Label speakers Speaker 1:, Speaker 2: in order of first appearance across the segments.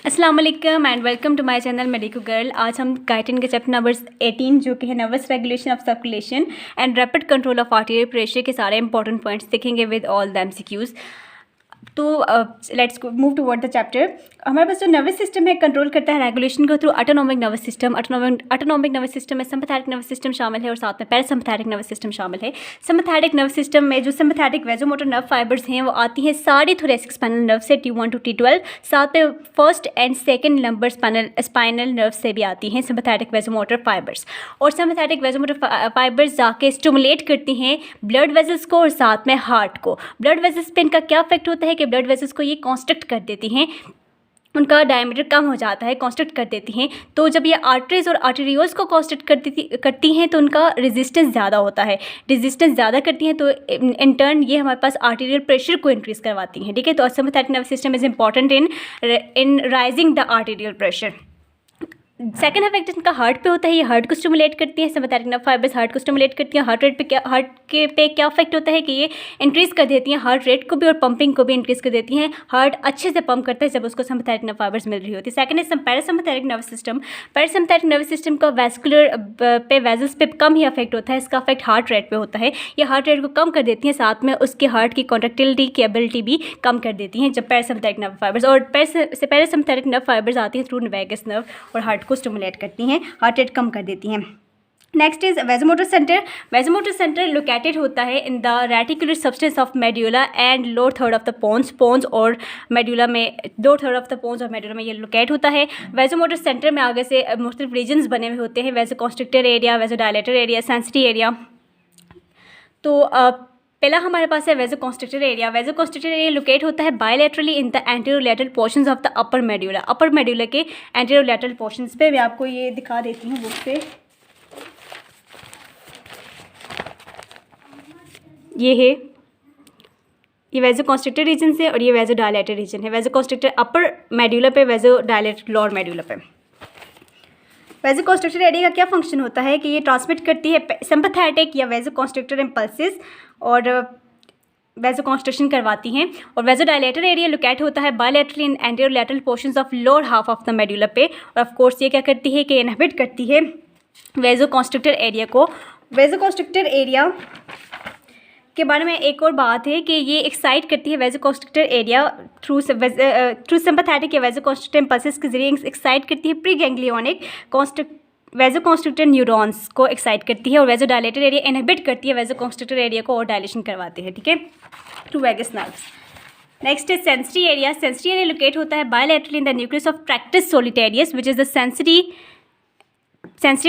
Speaker 1: अस्सलाम वालेकुम and welcome to my channel medico girl. आज हम गाइटिन के चैप्टर नंबर 18 जो कि है nervous regulation of circulation and rapid control of arterial pressure के सारे इंपॉर्टेंट पॉइंट्स देखेंगे विद ऑल द एमसीक्यूज। तो let's move toward the chapter. हमारे पास जो नर्वस सिस्टम है कंट्रोल करता है रेगुलेशन को through autonomic nervous system. Autonomic nervous system में सिम्पैथेटिक नर्वस सिस्टम शामिल है और साथ में पैरासिम्पैथेटिक नर्वस सिस्टम शामिल है। सिम्पैथेटिक नर्वस सिस्टम में जो सिम्पैथेटिक वेजोमोटर नर्व फाइबर्स हैं वो आती हैं सारे थोरेसिक स्पाइनल नर्व से T1 टू T12। साथ में first and second number spinal nerve से भी आती हैं सिम्पैथेटिक वेजोमोटर फाइबर्स। और सिम्पैथेटिक वेजोमोटर फाइबर्स जाके स्टिमुलेट करती हैं ब्लड वेजल्स को और साथ में हार्ट को। ब्लड वेजल्स पे इनका क्या इफेक्ट होता है कि ब्लड वेजल्स को ये कॉन्स्ट्रिक्ट कर देती हैं, उनका डायमीटर कम हो जाता है, कॉन्स्ट्रिक्ट कर देती हैं। तो जब ये आर्टरीज और आर्टेरियोल्स को कॉन्स्ट्रिक्ट करती हैं तो उनका रेजिस्टेंस ज़्यादा होता है। रेजिस्टेंस ज़्यादा करती हैं तो इन टर्न ये हमारे पास आर्टेरियल प्रेशर को इंक्रीज़ करवाती हैं। ठीक है, तो sympathetic nervous system is important in rising the arterial pressure. Second effect इनका हार्ट पे होता है, ये हार्ट को स्टिमुलेट करती है। सिम्पैथेटिक नर्व फाइबर्स हार्ट को स्टिमुलेट करती हैं। हार्ट पे क्या इफेक्ट होता है कि ये इंक्रीज़ कर देती हैं हार्ट रेट को भी और पंपिंग को भी इंक्रीज़ कर देती हैं। हार्ट अच्छे से पंप करता है जब उसको सिम्पैथेटिक नर्व फाइबर्स मिल रही होती है। Second is parasympathetic nervous system. Parasympathetic nervous system का वैस्कुलर पे वेजल्स पे कम ही इफेक्ट होता है, इसका इफेक्ट हार्ट रेट पे होता है। ये हार्ट रेट को कम कर देती हैं, साथ में उसके हार्ट की कॉन्ट्रैक्टिलिटी की एबिलिटी भी कम कर देती हैं जब पैरासिम्पैथेटिक नर्व फाइबर्स। और पैरासिम्पैथेटिक नर्व फाइबर्स आती हैं थ्रू वैगस नर्व और हार्ट को स्टिमुलेट करती हैं, हार्ट रेट कम कर देती हैं। Next is vasomotor centre. Vasomotor centre located होता है in the reticular substance of medulla and lower third of the pons और मेड्यूला में, lower third of the pons और मेड्यूला में ये लोकेट होता है। वेजोमोटर सेंटर में आगे से मुख्तलिफ रीजन्स बने हुए होते हैं, vasoconstrictor area, vasodilator area, sensitive area. तो पहला हमारे पास है vasoconstrictor area. Vasoconstrictor area locate होता है bilaterally in the anterolateral portions of the upper medulla. Upper medulla के एंटेरोलैटरल पोर्शंस पे मैं आपको ये दिखा देती हूँ बुक पे। ये है, ये वेजोकॉन्स्ट्रिक्टर रीजन है और ये वेजोडायलेटर रीजन है। वेजोकॉन्स्ट्रिक्टर अपर मेड्यूला पे, वेजोडायलेटर लोअर मेड्यूला पे। वेजोकॉन्स्ट्रिक्टर एरिया का क्या फंक्शन होता है कि ये ट्रांसमिट करती है सिम्पैथेटिक या वेजोकॉन्स्ट्रिक्टर इम्पल्सेस और वेजोकॉन्स्ट्रिक्शन करवाती हैं। और वेजोडायलेटर एरिया लोकेट होता है bilaterally in anterolateral portions of lower half of the medulla पे। और ऑफ कोर्स ये क्या करती है कि इनहिबिट करती है वेजोकॉन्स्ट्रिक्टर एरिया को। वेजोकॉन्स्ट्रिक्टर एरिया के बारे में एक और बात है कि ये एक्साइट करती है वेजोकॉन्स्ट्रिक्टर एरिया थ्रू सिम्पैथेटिक या वेजोकॉन्स्ट्रिक्टर इम्पल्सेस के जरिए एक्साइट करती है प्री गैंग्लियोनिक वेजोकॉन्स्ट्रिक्टर न्यूरॉन्स को एक्साइट करती है। और वेजोडायलेटर एरिया इनहिबिट करती है वेजोकॉन्स्ट्रिक्टर एरिया को और डायलेशन करवाते हैं, ठीक है, through vagus nerves. Next is sensory area. Sensory area locate होता है bilaterally in the nucleus of tractus solitarius which is the sensory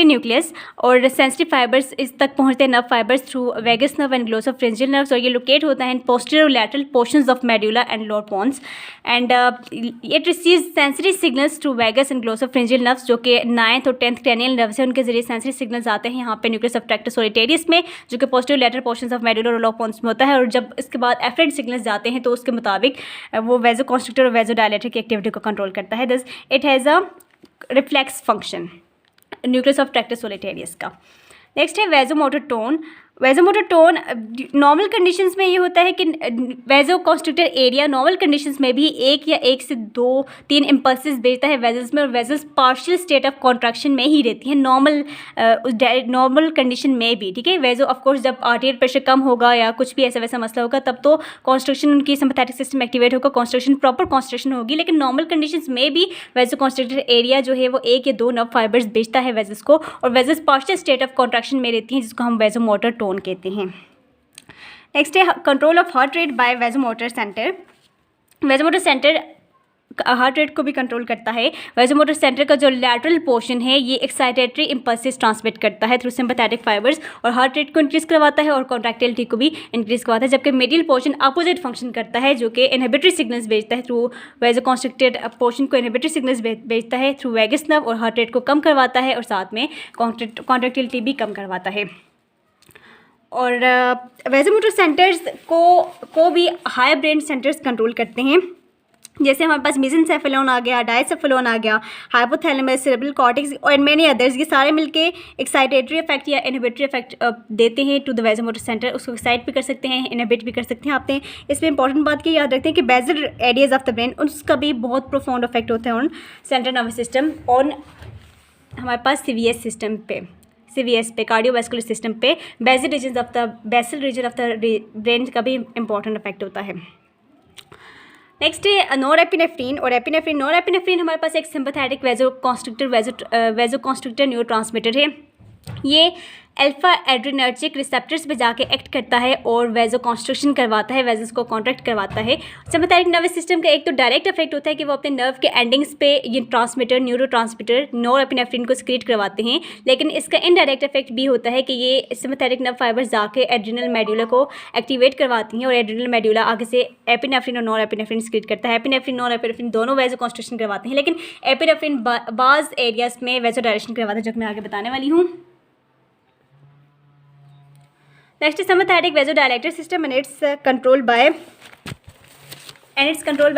Speaker 1: nucleus. और सेंसरी फाइबर्स इस तक पहुंचते हैं nerve fibers through vagus nerve and glossopharyngeal nerves. और ये locate होता है in posterior lateral portions of medulla and lower pons and it receives sensory signals through vagus and glossopharyngeal nerves जो कि 9th और 10th क्रैनियल नर्व्स है, उनके जरिए सेंसरी सिग्नल्स आते हैं यहाँ पे न्यूक्लियस ऑफ ट्रैक्टस सोलिटेरियस में जो कि posterior lateral portions of medulla और लोअर पोन्स में होता है। और जब इसके बाद एफरेंट सिग्नल्स जाते हैं तो उसके मुताबिक वो वेजोकॉन्स्ट्रिक्टर और वेजोडायलेटर की एक्टिविटी को कंट्रोल करता है। This it has a reflex function nucleus of tractus solitarius का। नेक्स्ट है vasomotor tone. Vasomotor tone normal conditions में ये होता है कि वेजोकॉन्स्ट्रिक्टर एरिया नॉर्मल कंडीशंस में भी एक या एक से 2-3 इम्पल्सेस भेजता है वेजल्स में और vessels partial state of contraction में ही रहती हैं नॉर्मल कंडीशन में भी, ठीक है। वेजो ऑफ कोर्स जब आर्टेरियल प्रेशर कम होगा या कुछ भी ऐसा वैसा मसला होगा तब तो कॉन्स्ट्रक्शन उनकी सिम्पैथेटिक सिस्टम एक्टिवेट होगा, कॉन्स्ट्रक्शन प्रॉपर कॉन्स्ट्रक्शन होगी। लेकिन नॉर्मल कंडीशंस में भी वेजोकॉन्स्ट्रिक्टर एरिया जो है वो 1 या 2 नर्व फाइबर्स भेजता है वेजल्स को और vessels partial state of contraction में रहती हैं जिसको हम वेजोमोटर टोन कहते हैं। नेक्स्ट है control of heart rate by vasomotor centre. Vasomotor centre heart rate को भी कंट्रोल करता है। वेजोमोटर सेंटर का जो लैटरल पोर्शन है ये एक्साइटेटरी इम्पल्सेस ट्रांसमिट करता है थ्रू सिम्पैथेटिक फाइबर्स और हार्ट रेट को इंक्रीज करवाता है और कॉन्ट्रैक्टिलिटी को भी इंक्रीज करवाता है। जबकि मिडिल पोर्शन अपोजिट फंक्शन करता है जो कि इनहिबिटरी सिग्नल्स भेजता है थ्रू वेजोकॉन्स्ट्रिक्टेड पोर्शन को इनहिबिटरी सिग्नल्स भेजता है थ्रू वैगस नर्व और हार्ट रेट को कम करवाता है और साथ में कॉन्ट्रैक्टिलिटी भी कम करवाता है। और वेजोमोटर सेंटर्स को भी हायर ब्रेन सेंटर्स कंट्रोल करते हैं। जैसे हमारे पास मेसेंसेफेलोन आ गया, डायसेफेलोन आ गया, हाइपोथैलेमस, सेरेब्रल कॉर्टेक्स और मेनी अदर्स, ये सारे मिलके एक्साइटेटरी इफेक्ट या इनहिबिटरी इफेक्ट देते हैं टू द वेसोमोटर सेंटर। उसको एक्साइट भी कर सकते हैं, इनहिबिट भी कर सकते हैं। आपने इसमें इंपॉर्टेंट बात की याद रखते हैं कि basal areas of the brain, उसका भी बहुत प्रोफाउंड इफेक्ट होता है on central nervous system, on हमारे पास सीवीएस सिस्टम पे, सीवीएस पे, कार्डियोवैस्कुलर सिस्टम पे, basal region of the brain का भी इंपॉर्टेंट इफेक्ट होता है। नेक्स्ट है नॉरएपिनेफ्रिन और एपिनेफ्रिन। नॉरएपिनेफ्रिन हमारे पास एक सिंपैथेटिक वेजोकॉन्स्ट्रिक्टर न्यूरोट्रांसमीटर है। ये अल्फा एड्रेनर्जिक रिसेप्टर्स पे जाके एक्ट करता है और वेजो कॉन्स्ट्रक्शन करवाता है, वेजल्स को कॉन्ट्रैक्ट करवाता है। सिंपैथेटिक नर्वस सिस्टम का एक तो डायरेक्ट इफेक्ट होता है कि वो अपने नर्व के एंडिंग्स पे ये न्यूरोट्रांसमीटर नॉरएपिनेफ्रिन को सिक्रीट करवाते हैं, लेकिन इसका इनडायरेक्ट इफेक्ट भी होता है कि ये सिंपैथेटिक नर्व फाइबर्स जाके एड्रिनल मेड्यूला को एक्टिवेट करवाती हैं और एड्रिनल मेड्यूला आगे से एपिनेफ्रिन और नॉरएपिनेफ्रिन सिक्रीट करता है। एपिनेफ्रिन नॉरएपिनेफ्रिन दोनों वेजो कॉन्स्ट्रक्शन करवाते हैं, लेकिन एपिनेफ्रिन बाज़ एरियाज में वेजो डायरेक्शन करवाता है, जो मैं आगे बताने वाली हूँ। Next sympathetic vasodilator system and it's controlled by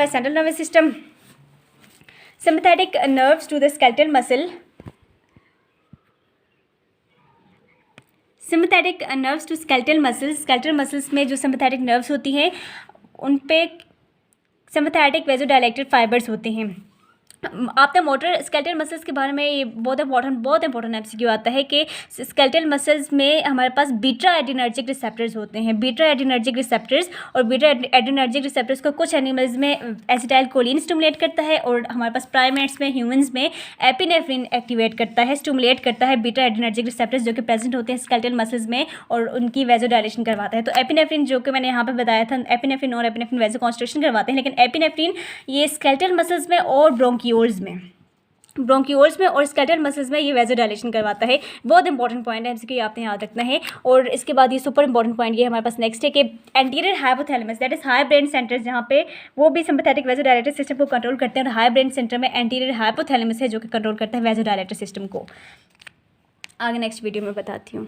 Speaker 1: central nervous system. Sympathetic nerves to the skeletal muscle. Sympathetic nerves to skeletal muscles. Skeletal muscles में जो sympathetic nerves होती हैं उन पे sympathetic vasodilator fibers होते हैं। आपने मोटर स्केलेटल मसल्स के बारे में ये बहुत इंपॉर्टेंट एमसीक्यू आता है कि स्केलेटल मसल्स में हमारे पास बीटा एड्रिनर्जिक रिसेप्टर्स होते हैं। बीटा एड्रिनर्जिक रिसेप्टर्स और बीटा एड्रिनर्जिक रिसेप्टर्स को कुछ एनिमल्स में एसिटाइलकोलिन स्टिमुलेट करता है और हमारे पास प्राइमेट्स में, ह्यूमंस में एपिनेफ्रिन एक्टिवेट करता है, स्टिमुलेट करता है बीटा एड्रिनर्जिक रिसेप्टर्स जो कि प्रेजेंट होते हैं स्केलेटल मसल्स में और उनकी वेजोडायलेशन करवाता है। तो एपिनेफ्रिन जो कि मैंने यहाँ पर बताया था, एपिनेफ्रिन और एपिनेफ्रिन वेजो कॉन्स्ट्रक्शन करवाते हैं, लेकिन एपिनेफ्रिन ये स्केलेटल मसल्स में और ब्रोंक्यूल्स में और स्केलेटल मसल्स में ये वेजोडायलेशन करवाता है। बहुत इंपॉर्टेंट पॉइंट है, इसके आपने याद रखना है। और इसके बाद ये सुपर इंपॉर्टेंट पॉइंट ये हमारे पास नेक्स्ट है कि anterior hypothalamus that is high brain centres, जहाँ पे वो भी सिंपैथेटिक वेजोडायलेटर सिस्टम को कंट्रोल करते हैं और हाई ब्रेन सेंटर में एंटीरियर हाइपोथैलेमस है जो कि कंट्रोल करता है वेजोडायलेटर सिस्टम को। आगे नेक्स्ट वीडियो में बताती हूँ।